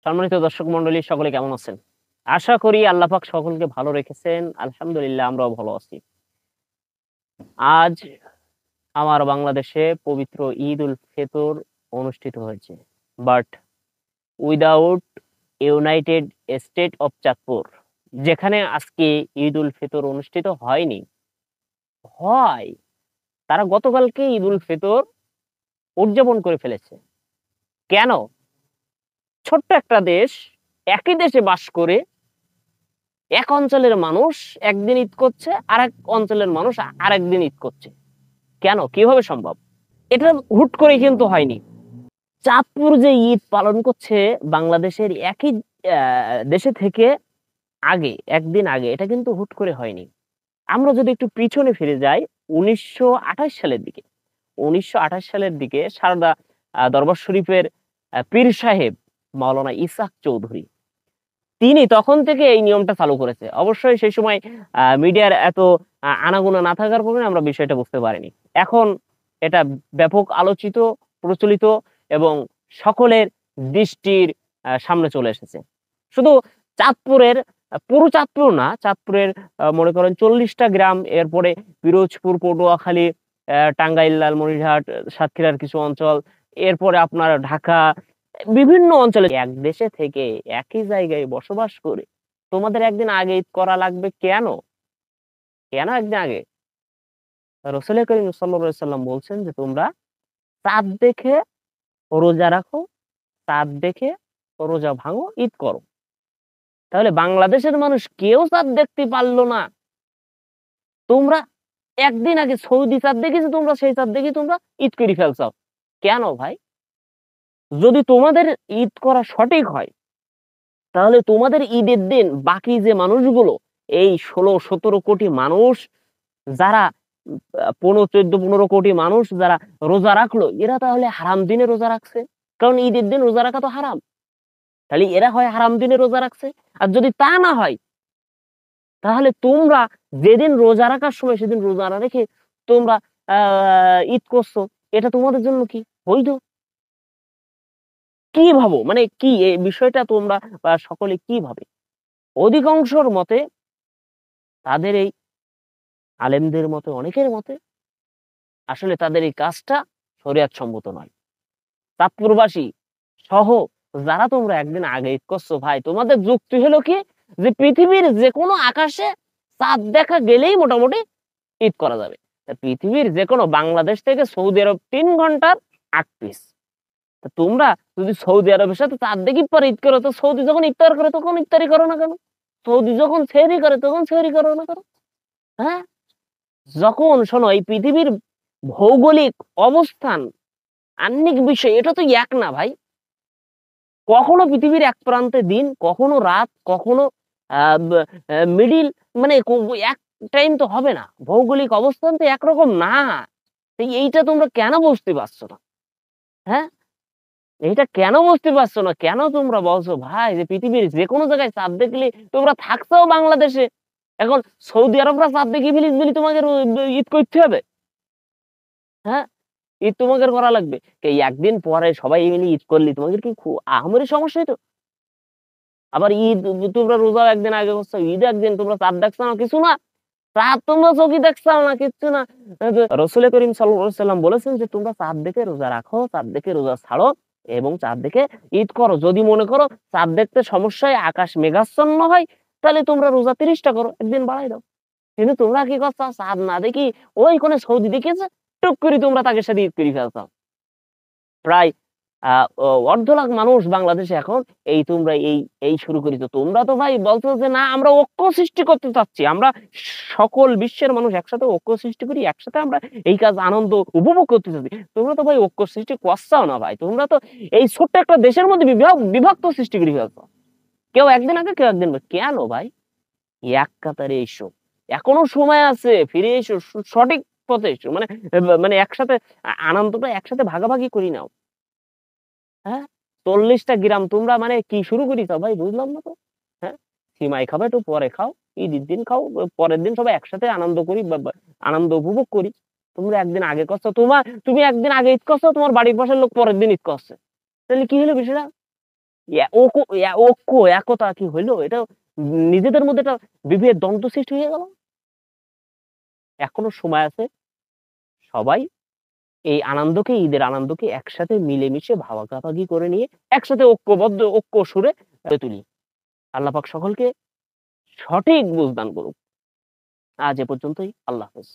সম্মানিত দর্শক মন্ডলী সকলে কেমন আছেন? আশা করি আল্লাহ পাক সকলকে ভালো রেখেছেন। আলহামদুলিল্লাহ আমরাও ভালো আছি। আজ আমার বাংলাদেশে পবিত্র ঈদ উল ফিতর অনুষ্ঠিত হয়েছে। But without United state of Chandpur, যেখানে আজকে ঈদ উল ফিতর অনুষ্ঠিত হয়নি, হয় তারা গতকালকে ঈদ উল ফিতর উদযাপন করে ফেলেছে। কেন? ছোট্ট একটা দেশ, একই দেশে বাস করে এক অঞ্চলের মানুষ একদিন ঈদ করছে, আরেক অঞ্চলের মানুষ আরেকদিন ঈদ করছে। কেন? কিভাবে সম্ভব? এটা হুট করে কিন্তু হয়নি। চাঁদপুর যে ঈদ পালন করছে বাংলাদেশের একই দেশে থেকে একদিন আগে, এটা কিন্তু হুট করে হয়নি। আমরা যদি একটু পিছনে ফিরে যাই 1928 সালের দিকে, 1928 সালের দিকে সারদা দরবার শরীফের পীর সাহেব মাওলানা ইসহাক চৌধুরী, তিনি তখন থেকে এই নিয়মটা চালু করেছে। অবশ্যই সেই সময় মিডিয়ার এত আনাগোনা না থাকার কারণে আমরা বিষয়টা বুঝতে পারিনি। এখন এটা ব্যাপক আলোচিত, প্রচলিত এবং সকলের দৃষ্টির সামনে চলে এসেছে। শুধু চাঁদপুরের, পুরো চাঁদপুর না, চাঁদপুরের মনে করেন 40টা গ্রাম, এরপরে পিরোজপুর, পটুয়াখালী, টাঙ্গাইল, লালমনিরহাট, সাতক্ষীরার কিছু অঞ্চল, এরপরে আপনার ঢাকা, বিভিন্ন অঞ্চলে এক দেশে থেকে একই জায়গায় বসবাস করে তোমাদের একদিন আগে ঈদ করা লাগবে কেন? কেন একদিন আগে? রাসূল করিম সাল্লাল্লাহু আলাইহি সাল্লাম বলছেন যে তোমরা চাঁদ দেখে রোজা রাখো, চাঁদ দেখে রোজা ভাঙো, ঈদ করো। তাহলে বাংলাদেশের মানুষ কেউ চাঁদ দেখতে পারলো না, তোমরা একদিন আগে সৌদি চাঁদ দেখেছে, তোমরা সেই চাঁদ দেখে তোমরা ঈদ করে ফেলছো। কেন ভাই? যদি তোমাদের ঈদ করা সঠিক হয়, তাহলে তোমাদের ঈদের দিন বাকি যে মানুষগুলো, এই 16-17 কোটি মানুষ যারা 13-14-15 কোটি মানুষ যারা রোজা রাখলো, এরা তাহলে হারাম দিনে রোজা রাখছে। কারণ ঈদের দিন রোজা রাখা তো হারাম, তাহলে এরা হয় হারাম দিনে রোজা রাখছে। আর যদি তা না হয়, তাহলে তোমরা যেদিন রোজা রাখার সময় সেদিন রোজা না রেখে তোমরা ঈদ করছো, এটা তোমাদের জন্য কি বৈধ? কি ভাবো, মানে কি এই বিষয়টা তোমরা সকলে কি ভাবে? অধিকাংশর মতে, তাদের এই আলেমদের মতে, অনেকের মতে আসলে তাদের এই কাজটা শরিয়ত সম্মত নয়। চাঁদপুরবাসী সহ যারা তোমরা একদিন আগে ঈদ করছো, ভাই তোমাদের যুক্তি হলো কি যে পৃথিবীর যে কোনো আকাশে চাঁদ দেখা গেলেই মোটামুটি ঈদ করা যাবে। পৃথিবীর যে কোনো, বাংলাদেশ থেকে সৌদি আরব 3 ঘন্টার আগ পিস। তোমরা যদি সৌদি আরবের সাথে চাঁদ দেখি পরে ঈদ করো, তো সৌদি যখন ইফতার করে তখন ইফতারি করো না কেন? সৌদি যখন সেহরি করে তখন সেহরি করো না কেন? হ্যাঁ, যখন শোনো এই পৃথিবীর ভৌগোলিক অবস্থান, আহ্নিক বিষয়, এটা তো এক না ভাই। কখনো পৃথিবীর এক প্রান্তে দিন, কখনো রাত, কখনো মিডিল, মানে এক টাইম তো হবে না। ভৌগোলিক অবস্থান তো একরকম না। এইটা তোমরা কেন বুঝতে পারছো না? হ্যাঁ, এইটা কেন বুঝতে পারছো না? কেন তোমরা বলছো ভাই যে পৃথিবীর যে কোনো জায়গায় চাঁদ দেখলে, তোমরা থাকছো বাংলাদেশে, এখন সৌদি আরবরা চাঁদ দেখে ফেলিস বলি তোমাকে ঈদ করতে হবে? হ্যাঁ, ঈদ তোমাকে করা লাগবে। এই একদিন পরে সবাই মিলে ঈদ করলি তোমাদের কি আহামরি সমস্যা হইতো? আবার ঈদ তোমরা রোজা একদিন আগে করছো, ঈদ একদিন, তোমরা চাঁদ দেখছো না, কিছু না। চাঁদ তোমরা চোখে দেখছো না, কিচ্ছু না। রাসূল করিম সাল্লাল্লাহু আলাইহি সাল্লাম বলেছেন যে তোমরা চাঁদ দেখে রোজা রাখো, চাঁদ দেখে রোজা ছাড়ো এবং চাঁদ দেখে ঈদ করো। যদি মনে করো চাঁদ দেখতে সমস্যায় আকাশ মেঘাচ্ছন্ন হয়, তাহলে তোমরা রোজা 30টা করো, একদিন বাড়াই দাও। কিন্তু তোমরা কি করছো? চাঁদ না দেখি ওই কোনে সৌদি দেখেছে, টুক করে তোমরা তাকে সাথে ঈদ করে ফেলছো। প্রায় অর্ধ লাখ মানুষ বাংলাদেশে এখন, এই তোমরা এই এই শুরু করেছো। তোমরা তো ভাই বলছো যে না আমরা ঐক্য সৃষ্টি করতে চাচ্ছি, আমরা সকল বিশ্বের মানুষ একসাথে ঐক্য সৃষ্টি করি, একসাথে আমরা এই কাজ আনন্দ উপভোগ করতে চাচ্ছি। তোমরা তো ভাই ঐক্য সৃষ্টি করছাও না ভাই, তোমরা তো এই ছোট্ট একটা দেশের মধ্যে বিভক্ত সৃষ্টি করে ফেলছো। কেউ একদিন আগে, কেউ একদিন পরে। কেন ভাই? এক কাতারে এসো, এখনো সময় আছে, ফিরে এসো, সঠিক পথে এসো, মানে মানে একসাথে আনন্দটা একসাথে ভাগাভাগি করি নাও। হ্যাঁ, 40টা গ্রাম তোমরা মানে কি শুরু করিস ভাই, বুঝলাম না তো। হ্যাঁ, সিমাই খাবে একটু পরে খাও, ঈদের দিন খাও, পরের দিন সবাই একসাথে আনন্দ করি, আনন্দ উপভোগ করি। তোমরা একদিন আগে করছো, তুমি একদিন আগে ঈদ করছো, তোমার বাড়ির পাশের লোক পরের দিন ঈদ করছে, তাহলে কি হলো বিষয়টা? ঐক্য একতা কি হইলো? এটা নিজেদের মধ্যে একটা বিভেদ দ্বন্দ্ব সৃষ্টি হয়ে গেল। এখনো সময় আছে। সবাই এই আনন্দকে, ঈদের আনন্দকে একসাথে মিলেমিশে ভাগাভাগি করে নিয়ে একসাথে ঐক্যবদ্ধ ঐক্য সুরে গড়ে তুলি। আল্লাহ পাক সকলকে সঠিক বুঝ দান করুক। আজ এ পর্যন্তই। আল্লাহ হাফেজ।